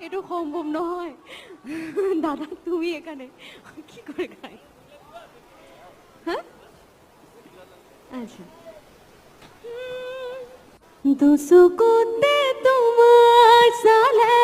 এটা সম্ভব নয় দাদা, তুমি এখানে কি করে গাই? হ্যাঁ, আচ্ছা। দুসুকুতে তোমার সালে